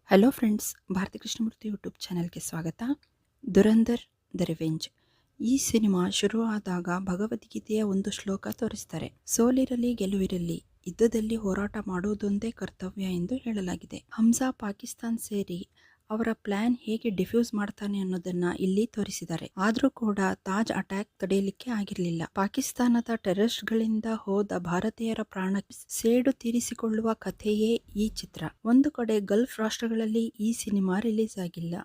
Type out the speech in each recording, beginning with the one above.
Hello friends, Bharathi Krishnamurthy YouTube ಚಾನೆಲ್ಗೆ ಸ್ವಾಗತ. Dhurandhar the revenge ಈ ಸಿನಿಮಾ ಶುರುವಾದಾಗ ಭಗವದ್ಗೀತೆಯ ಒಂದು ಶ್ಲೋಕ ತೋರಿಸ್ತಾರೆ. ಸೋಲಿರಲಿ ಗೆಲುವಿರಲಿ, ಯುದ್ಧದಲ್ಲಿ ಹೋರಾಟ ಮಾಡುವುದೊಂದೇ ಕರ್ತವ್ಯ ಎಂದು ಹೇಳಲಾಗಿದೆ. ಹಮ್ಜಾ ಪಾಕಿಸ್ತಾನ್ ಸೇರಿ ಅವರ ಪ್ಲಾನ್ ಹೇಗೆ ಡಿಫ್ಯೂಸ್ ಮಾಡ್ತಾನೆ ಅನ್ನೋದನ್ನ ಇಲ್ಲಿ ತೋರಿಸಿದ್ದಾರೆ. ಆದ್ರೂ ಕೂಡ ತಾಜ್ ಅಟ್ಯಾಕ್ ತಡೆಯಲಿಕ್ಕೆ ಆಗಿರಲಿಲ್ಲ. ಪಾಕಿಸ್ತಾನದ ಟೆರರಿಸ್ಟ್ಗಳಿಂದ ಹೋದ ಭಾರತೀಯರ ಪ್ರಾಣಕ್ಕೆ ಸೇಡು ತೀರಿಸಿಕೊಳ್ಳುವ ಕಥೆಯೇ ಈ ಚಿತ್ರ. ಒಂದು ಕಡೆ ಗಲ್ಫ್ ರಾಷ್ಟ್ರಗಳಲ್ಲಿ ಈ ಸಿನಿಮಾ ರಿಲೀಸ್ ಆಗಿಲ್ಲ.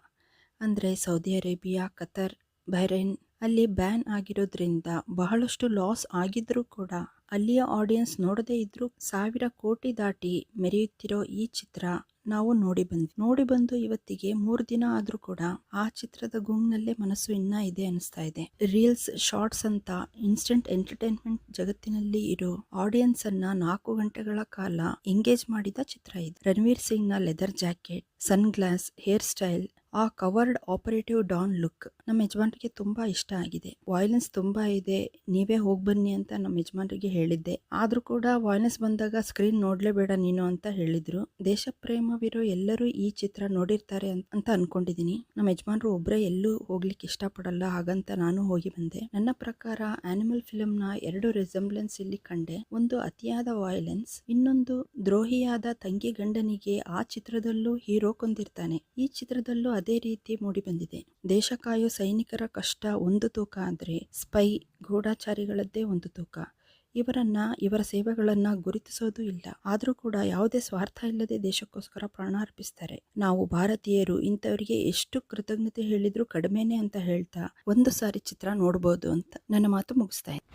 ಅಂದ್ರೆ ಸೌದಿ ಅರೇಬಿಯಾ, ಕತರ್, ಬಹ್ರೈನ್ ಅಲ್ಲಿ ಬ್ಯಾನ್ ಆಗಿರೋದ್ರಿಂದ ಬಹಳಷ್ಟು ಲಾಸ್ ಆಗಿದ್ರೂ ಕೂಡ ಅಲ್ಲಿಯ ಆಡಿಯನ್ಸ್ ನೋಡದೇ ಇದ್ರೂ 1000 ಕೋಟಿ ದಾಟಿ ಮೆರೆಯುತ್ತಿರೋ ಈ ಚಿತ್ರ ನಾವು ನೋಡಿ ಬಂದು ಇವತ್ತಿಗೆ 3 ದಿನ ಆದ್ರೂ ಕೂಡ ಆ ಚಿತ್ರದ ಗುಂಗ್ನಲ್ಲೇ ಮನಸ್ಸು ಇನ್ನ ಇದೆ ಅನಿಸ್ತಾ ಇದೆ. ರೀಲ್ಸ್, ಶಾರ್ಟ್ಸ್ ಅಂತ ಇನ್ಸ್ಟೆಂಟ್ ಎಂಟರ್ಟೈನ್ಮೆಂಟ್ ಜಗತ್ತಿನಲ್ಲಿ ಇರೋ ಆಡಿಯನ್ಸ್ ಅನ್ನ 4 ಗಂಟೆಗಳ ಕಾಲ ಎಂಗೇಜ್ ಮಾಡಿದ ಚಿತ್ರ ಇದು. ರಣವೀರ್ ಸಿಂಗ್ ನ leather jacket, sun glass, hair style, ಆ ಕವರ್ಡ್ ಆಪರೇಟಿವ್ ಡಾನ್ ಲುಕ್ ನಮ್ಮ ಯಜಮಾನ್ರಿಗೆ ತುಂಬಾ ಇಷ್ಟ ಆಗಿದೆ. ವಾಯ್ಲೆನ್ಸ್ ತುಂಬಾ ಇದೆ, ನೀವೇ ಹೋಗ್ಬನ್ನಿ ಅಂತ ನಮ್ಮ ಯಜಮಾನ್ರಿಗೆ ಹೇಳಿದ್ದೆ. ಆದ್ರೂ ಕೂಡ ವಾಯ್ಲೆನ್ಸ್ ಬಂದಾಗ ಸ್ಕ್ರೀನ್ ನೋಡ್ಲೇಬೇಡ ನೀನು ಅಂತ ಹೇಳಿದ್ರು. ದೇಶ ಪ್ರೇಮವಿರೋ ಎಲ್ಲರೂ ಈ ಚಿತ್ರ ನೋಡಿರ್ತಾರೆ ಅಂತ ಅನ್ಕೊಂಡಿದೀನಿ. ನಮ್ಮ ಯಜಮಾನ್ರು ಒಬ್ರೇ ಎಲ್ಲೂ ಹೋಗ್ಲಿಕ್ಕೆ ಇಷ್ಟಪಡಲ್ಲ, ಹಾಗಂತ ನಾನು ಹೋಗಿ ಬಂದೆ. ನನ್ನ ಪ್ರಕಾರ ಆನಿಮಲ್ ಫಿಲ್ಮ್ ನ 2 ರಿಸೆಂಬ್ಲೆನ್ಸ್ ಇಲ್ಲಿ ಕಂಡೆ. ಒಂದು ಅತಿಯಾದ ವಾಯ್ಲೆನ್ಸ್, ಇನ್ನೊಂದು ದ್ರೋಹಿಯಾದ ತಂಗಿ ಗಂಡನಿಗೆ ಆ ಚಿತ್ರದಲ್ಲೂ ಹೀರೋ ಕೊಂದಿರ್ತಾನೆ. ಈ ಚಿತ್ರದಲ್ಲೂ ಅದೇ ರೀತಿ ಮೂಡಿ ಬಂದಿದೆ. ದೇಶ ಕಾಯೋ ಸೈನಿಕರ ಕಷ್ಟ ಒಂದು ತೂಕ ಆದ್ರೆ ಸ್ಪೈ ಗೂಢಾಚಾರಿಗಳದ್ದೇ ಒಂದು ತೂಕ. ಇವರ ಸೇವೆಗಳನ್ನ ಗುರುತಿಸೋದು ಇಲ್ಲ. ಆದ್ರೂ ಕೂಡ ಯಾವುದೇ ಸ್ವಾರ್ಥ ಇಲ್ಲದೆ ದೇಶಕ್ಕೋಸ್ಕರ ಪ್ರಾಣ ಅರ್ಪಿಸ್ತಾರೆ. ನಾವು ಭಾರತೀಯರು ಇಂಥವರಿಗೆ ಎಷ್ಟು ಕೃತಜ್ಞತೆ ಹೇಳಿದ್ರು ಕಡಿಮೆನೆ ಅಂತ ಹೇಳ್ತಾ ಒಂದು ಸಾರಿ ಚಿತ್ರ ನೋಡ್ಬೋದು ಅಂತ ನನ್ನ ಮಾತು ಮುಗಿಸ್ತಾ ಇದ್ದೀನಿ.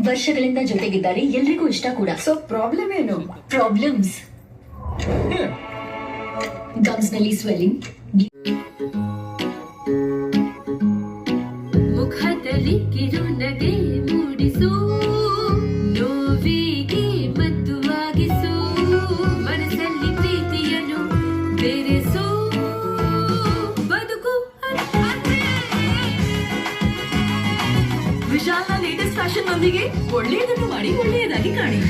ವರ್ಷಗಳಿಂದ ಜೊತೆಗಿದ್ದಾರೆ, ಎಲ್ರಿಗೂ ಇಷ್ಟ ಕೂಡ. ಸೊ ಪ್ರಾಬ್ಲಮ್ ಏನು? ಪ್ರಾಬ್ಲಮ್ಸ್, ಗಮ್ಸ್ ನಲ್ಲಿ ಸ್ವೆಲ್ಲಿಂಗ್, ಮುಖದಲ್ಲಿ ಕಿರುನಗೆ ಮೂಡಿಸು, ನೋವಿಗೆ ಮದ್ದುವಾಗಿಸು, ಮನಸ್ಸಲ್ಲಿ ಪ್ರೀತಿಯನ್ನು ಬೆರೆಸು, ಬದುಕು ವಿಶಾಲ್ನ ಲೇಟೆಸ್ಟ್ ಫ್ಯಾಷನ್ ನೊಂದಿಗೆ ಒಳ್ಳೆಯದನ್ನು ಮಾಡಿ ಒಳ್ಳೆಯದಾಗಿ ಕಾಣಿ.